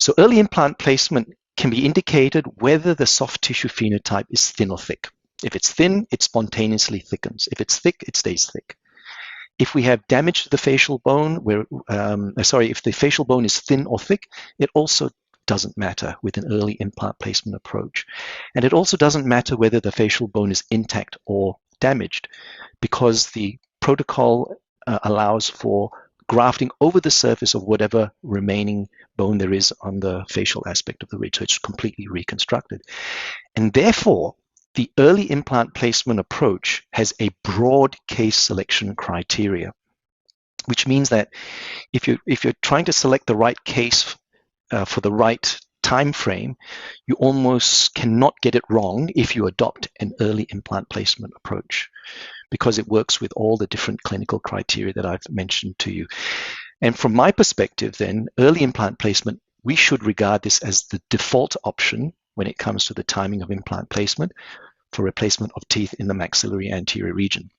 So early implant placement can be indicated whether the soft tissue phenotype is thin or thick. If it's thin, it spontaneously thickens. If it's thick, it stays thick. If we have damage to the facial bone, if the facial bone is thin or thick, it also doesn't matter with an early implant placement approach. And it also doesn't matter whether the facial bone is intact or damaged, because the protocol allows for grafting over the surface of whatever remaining bone there is on the facial aspect of the ridge. So it's completely reconstructed. And therefore, the early implant placement approach has a broad case selection criteria, which means that if you're trying to select the right case for the right time frame, you almost cannot get it wrong if you adopt an early implant placement approach, because it works with all the different clinical criteria that I've mentioned to you. And from my perspective, then, early implant placement, we should regard this as the default option when it comes to the timing of implant placement for replacement of teeth in the maxillary anterior region.